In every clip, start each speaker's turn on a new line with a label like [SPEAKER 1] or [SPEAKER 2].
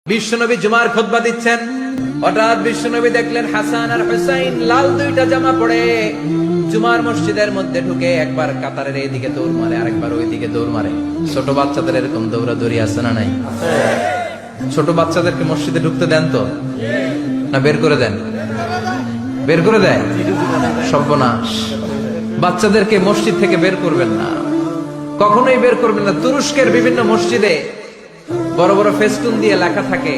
[SPEAKER 1] বিশ্বনবী জুমার খুতবা দিচ্ছেন, হঠাৎ বিশ্বনবী দেখলেন হাসান আর হুসাইন লাল দুইটা জামা পরে জুমার মসজিদের মধ্যে ঢুকে একবার কাতারের এইদিকে দৌড় মারে, আরেকবার ওইদিকে দৌড় মারে। ছোট বাচ্চাদের এরকম দৌড়াদৌড়ি আছে না নাই? ছোট বাচ্চাদেরকে মসজিদে ঢুকতে দেন তো না বের করে দেন? বের করে দেয়। সর্বনাশ, বাচ্চাদেরকে মসজিদ থেকে বের করবেন না, কখনোই বের করবেন না। তুরস্কের বিভিন্ন মসজিদে বড় বড় ফেস্টুন দিয়ে লেখা থাকে,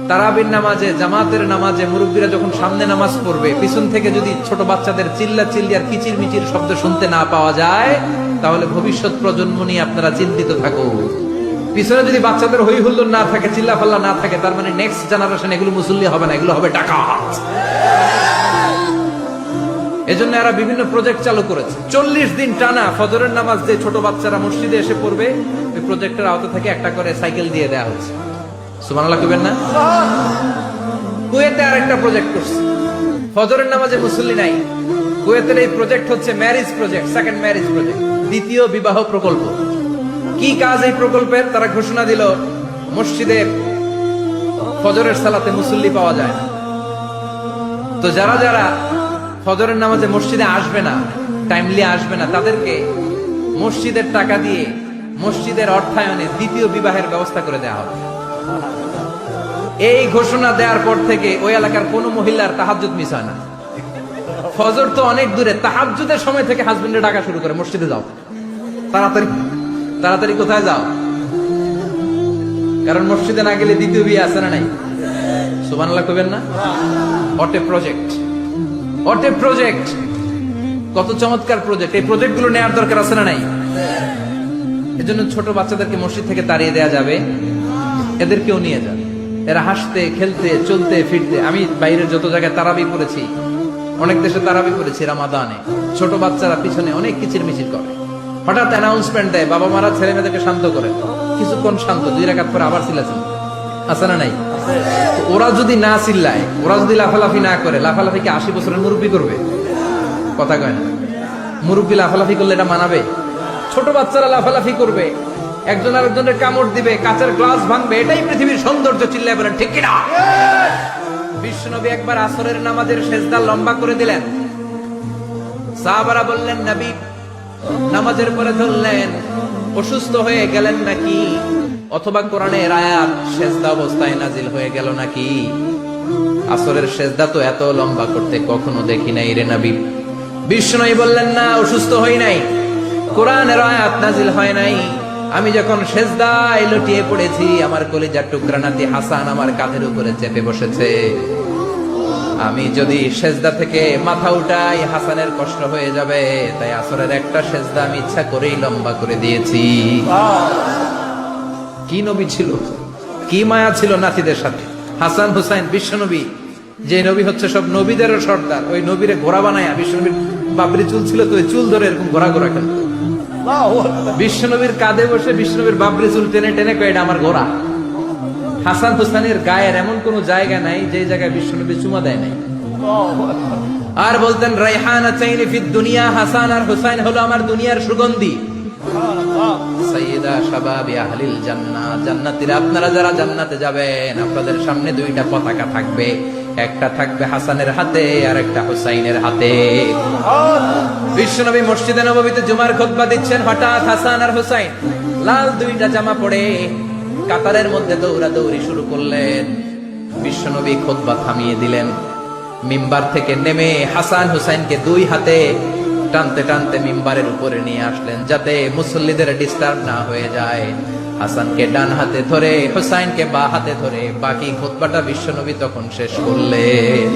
[SPEAKER 1] তারাবির নামাজে, জামাতের নামাজে মুরব্বীরা যখন সামনে নামাজ পড়বে, পিছন থেকে যদি ছোট বাচ্চাদের চিল্লা চিল্লি আর কিচির মিচির শব্দ শুনতে না পাওয়া যায়, তাহলে ভবিষ্যৎ প্রজন্ম নিয়ে আপনারা চিন্তিত থাকুন। পিছনে যদি বাচ্চাদের হই হুল্লোড় না থাকে, চিল্লা ফাল্লা না থাকে, তার মানে নেক্সট জেনারেশন এগুলো মুসল্লি হবে না, এগুলো হবে ডাকাত। এজন্য এরা বিভিন্ন প্রজেক্ট চালু করেছে। 40 দিন টানা ফজরের নামাজ যে ছোট বাচ্চারা মসজিদে এসে পড়বে, ওই প্রজেক্টের আওতা থেকে একটা করে সাইকেল দিয়ে দেওয়া হচ্ছে। সুবহানাল্লাহ কইবেন না? কুয়েতে আরেকটা প্রজেক্ট করছে, ফজরের নামাজে মুসল্লি নাই। কুয়েতের এই প্রজেক্ট হচ্ছে marriage project, second marriage project, দ্বিতীয় বিবাহ প্রকল্প। কি কাজ এই প্রকল্পের? তারা ঘোষণা দিল, মসজিদে ফজরের সালাতে মুসল্লি পাওয়া যায় না, তো যারা যারা ফজরের নামাজে মসজিদে আসবে না, টাইমলি আসবে না, তাদেরকে মসজিদের টাকা দিয়ে মসজিদের অর্থায়নে দ্বিতীয় বিবাহের ব্যবস্থা করে দেওয়া হবে। এই ঘোষণা দেওয়ার পর থেকে ওই এলাকার কোন মহিলার তাহাজ্জুদ মিস হয় না। ফজর তো অনেক দূরে, তাহাজ্জুদের সময় থেকে হাজবেন্ডে ডাকা শুরু করে, মসজিদে যাও, তাড়াতাড়ি তাড়াতাড়ি কোথায় যাও, কারণ মসজিদে না গেলে দ্বিতীয় বিয়ে আছে না নাই? সুবহানাল্লাহ কইবেন না? What a project, what a project, কত চমৎকার প্রজেক্ট। এই প্রজেক্ট গুলো নেওয়ার দরকার আছে না নাই? এজন্য ছোট বাচ্চাদেরকে মসজিদ থেকে তাড়িয়ে দেওয়া যাবে, এদেরকেও নিয়ে যাবে। এরা হাসতে খেলতে চলতে ফিরতে, আমি বাইরের যত জায়গায় তারাবি করেছি, অনেক দেশে তারাবি করেছি রামাদানে, ছোট বাচ্চারা পিছনে অনেক কিচির মিচির করে, হঠাৎ অ্যানাউন্সমেন্ট দেয়, বাবা মারা ছেলে মেয়েদেরকে শান্ত করে, কিছুক্ষণ শান্ত, 2 রাকাত পরে আবার চিল্লাচিল্লি, আছে না নাই? ওরা যদি না চিল্লায়, ওরা যদি লাফালাফি না করে, লাফালাফি কি 80 বছরের মুরব্বী করবে? কথা কয় না। মুরব্বী লাফালাফি করলে এটা মানাবে? ছোট বাচ্চারা লাফালাফি করবে, একজন আরেকজনের কামড় দিবে, কাঁচের গ্লাস ভাঙবে, এটাই পৃথিবীর সৌন্দর্য। চিল্লায় বলেন ঠিক কিনা? বিশ্বনবী একবার আসরের নামাজের সেজদা লম্বা করে দিলেন, সাহাবারা বললেন, নবী নামাজের পরে ধরলেন, অসুস্থ হয়ে গেলেন নাকি? অথবা কোরআনের আয়াত সেজদা অবস্থায় নাজিল হয়ে গেল নাকি? আসরের সেজদা তো এত লম্বা করতে কখনো দেখি নাই রে নবী। বিশ্বনবী বললেন, না, অসুস্থ হই নাই, কোরআনের আয়াত নাজিল হয় নাই। আমি যখন সেজদায় লুটিয়ে পড়েছি, আমার কলিজার টুকরা নাতি হাসান আমার কাঁধের উপরে চেপে বসেছে। আমি যদি সেজদা থেকে মাথা উঠাই, হাসানের কষ্ট হয়ে যাবে, তাই আসরের একটা সেজদা আমি ইচ্ছা করেই লম্বা করে দিয়েছি। কি নবী ছিল, কি মায়া ছিল নাতিদের সাথে। হাসান হুসাইন, বিশ্বনবী যে নবী হচ্ছে সব নবীদেরও সর্দার, ওই নবীরে ঘোড়া বানায়া, বিশ্বনবীর বাবরি চুল ছিল তো, ওই চুল ধরে এরকম ঘোড়া ঘোড়া খেলত। বিশ্বনবীর কাঁধে বসে বিশ্বনবীর বাবরি চুল টেনে টেনে কয়ে, এটা আমার ঘোড়া। হাসান হুসাইনের গায়ের এমন কোন জায়গা নাই যে জায়গায় বিশ্বনবী চুমা দেয় নাই। আর বলতেন, রাইহানাতাইনি ফিদ দুনিয়া, হাসান আর হুসাইন হলো আমার দুনিয়ার সুগন্ধি। সাইয়্যিদা শাবাবি আহলিল জান্নাহ, জান্নাতীরা আপনারা যারা জান্নাতে যাবেন, আপনাদের সামনে 2টা পতাকা থাকবে, একটা থাকবে হাসানের হাতে আর একটা হুসাইনের হাতে। বিশ্বনবী মসজিদে নববীতে জুমার খুতবা দিচ্ছেন, হঠাৎ হাসান আর হুসাইন লাল 2টা জামা পরে কাতারের মধ্যে দৌড়াদৌড়ি শুরু করলেন। বিশ্বনবী খুতবা থামিয়ে দিলেন, মিম্বার থেকে নেমে হাসান হুসাইনকে 2 হাতে টানতে টানতে মিম্বারের উপরে নিয়ে আসলেন, যাতে মুসল্লিদের ডিস্টার্ব না হয়ে যায়। হাসানকে ডান হাতে ধরে, হুসাইনকে বাঁ হাতে ধরে বাকি খুতবাটা বিশ্বনবী তখন শেষ করলেন।